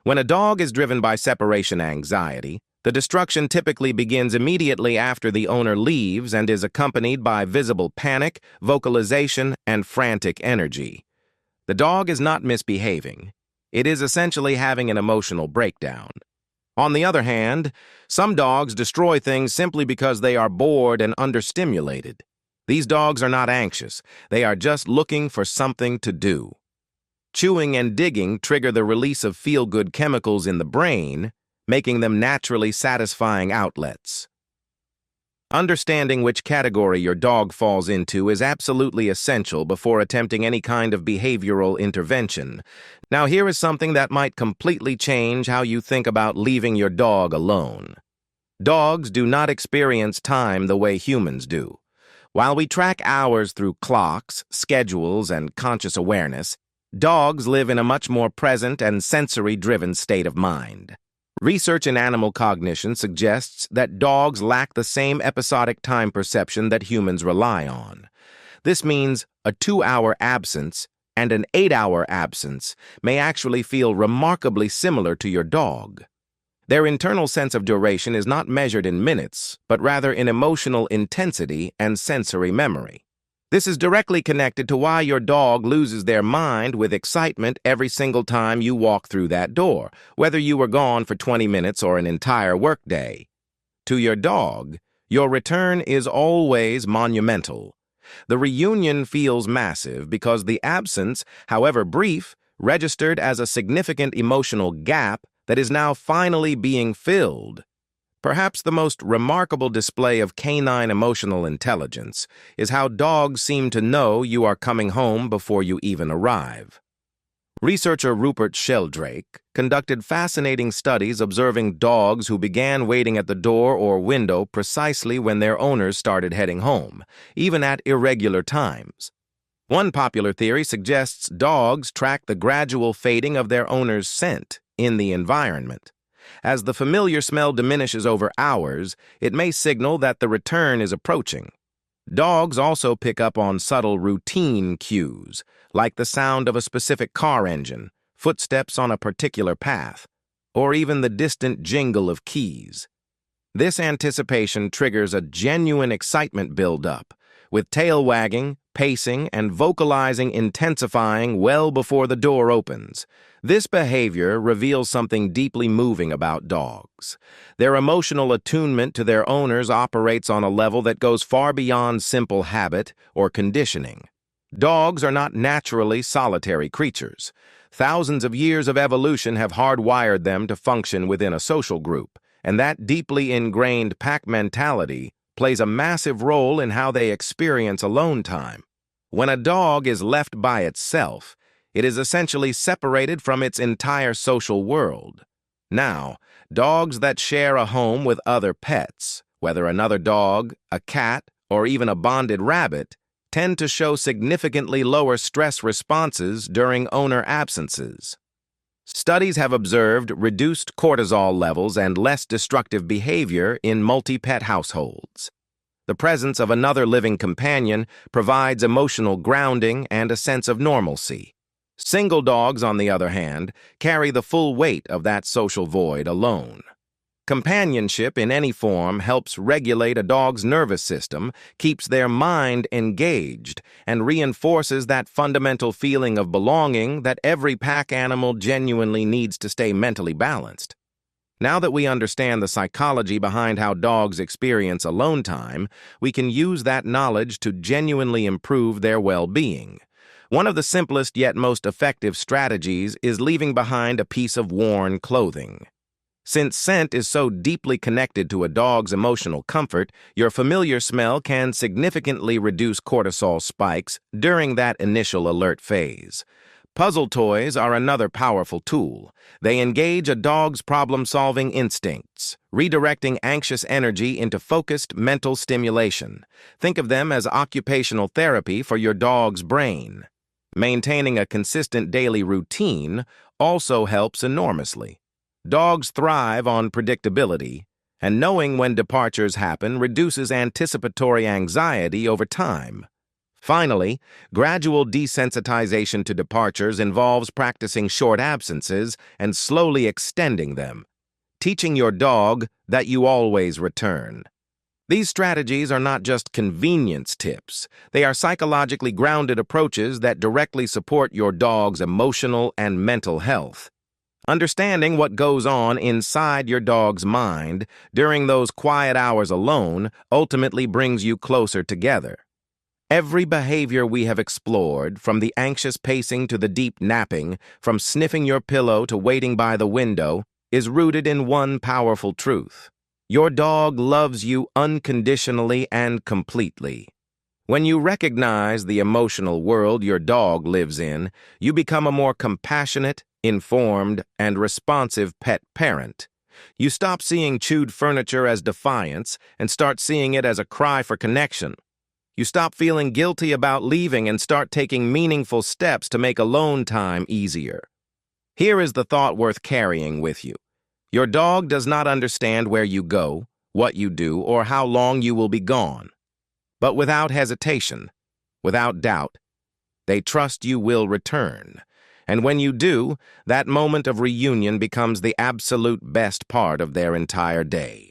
When a dog is driven by separation anxiety, the destruction typically begins immediately after the owner leaves and is accompanied by visible panic, vocalization, and frantic energy. The dog is not misbehaving. It is essentially having an emotional breakdown. On the other hand, some dogs destroy things simply because they are bored and understimulated. These dogs are not anxious. They are just looking for something to do. Chewing and digging trigger the release of feel-good chemicals in the brain, making them naturally satisfying outlets. Understanding which category your dog falls into is absolutely essential before attempting any kind of behavioral intervention. Now, here is something that might completely change how you think about leaving your dog alone. Dogs do not experience time the way humans do. While we track hours through clocks, schedules, and conscious awareness, dogs live in a much more present and sensory-driven state of mind. Research in animal cognition suggests that dogs lack the same episodic time perception that humans rely on. This means a 2-hour absence and an 8-hour absence may actually feel remarkably similar to your dog. Their internal sense of duration is not measured in minutes, but rather in emotional intensity and sensory memory. This is directly connected to why your dog loses their mind with excitement every single time you walk through that door, whether you were gone for 20 minutes or an entire workday. To your dog, your return is always monumental. The reunion feels massive because the absence, however brief, registered as a significant emotional gap that is now finally being filled. Perhaps the most remarkable display of canine emotional intelligence is how dogs seem to know you are coming home before you even arrive. Researcher Rupert Sheldrake conducted fascinating studies observing dogs who began waiting at the door or window precisely when their owners started heading home, even at irregular times. One popular theory suggests dogs track the gradual fading of their owner's scent in the environment. As the familiar smell diminishes over hours, it may signal that the return is approaching. Dogs also pick up on subtle routine cues, like the sound of a specific car engine, footsteps on a particular path, or even the distant jingle of keys. This anticipation triggers a genuine excitement build-up, with tail wagging, pacing, and vocalizing intensifying well before the door opens. This behavior reveals something deeply moving about dogs. Their emotional attunement to their owners operates on a level that goes far beyond simple habit or conditioning. Dogs are not naturally solitary creatures. Thousands of years of evolution have hardwired them to function within a social group, and that deeply ingrained pack mentality plays a massive role in how they experience alone time. When a dog is left by itself, it is essentially separated from its entire social world. Now, dogs that share a home with other pets, whether another dog, a cat, or even a bonded rabbit, tend to show significantly lower stress responses during owner absences. Studies have observed reduced cortisol levels and less destructive behavior in multi-pet households. The presence of another living companion provides emotional grounding and a sense of normalcy. Single dogs, on the other hand, carry the full weight of that social void alone. Companionship in any form helps regulate a dog's nervous system, keeps their mind engaged, and reinforces that fundamental feeling of belonging that every pack animal genuinely needs to stay mentally balanced. Now that we understand the psychology behind how dogs experience alone time, we can use that knowledge to genuinely improve their well-being. One of the simplest yet most effective strategies is leaving behind a piece of worn clothing. Since scent is so deeply connected to a dog's emotional comfort, your familiar smell can significantly reduce cortisol spikes during that initial alert phase. Puzzle toys are another powerful tool. They engage a dog's problem-solving instincts, redirecting anxious energy into focused mental stimulation. Think of them as occupational therapy for your dog's brain. Maintaining a consistent daily routine also helps enormously. Dogs thrive on predictability, and knowing when departures happen reduces anticipatory anxiety over time. Finally, gradual desensitization to departures involves practicing short absences and slowly extending them, teaching your dog that you always return. These strategies are not just convenience tips. They are psychologically grounded approaches that directly support your dog's emotional and mental health. Understanding what goes on inside your dog's mind during those quiet hours alone ultimately brings you closer together. Every behavior we have explored, from the anxious pacing to the deep napping, from sniffing your pillow to waiting by the window, is rooted in one powerful truth. Your dog loves you unconditionally and completely. When you recognize the emotional world your dog lives in, you become a more compassionate, informed, and responsive pet parent. You stop seeing chewed furniture as defiance and start seeing it as a cry for connection. You stop feeling guilty about leaving and start taking meaningful steps to make alone time easier. Here is the thought worth carrying with you. Your dog does not understand where you go, what you do, or how long you will be gone. But without hesitation, without doubt, they trust you will return. And when you do, that moment of reunion becomes the absolute best part of their entire day.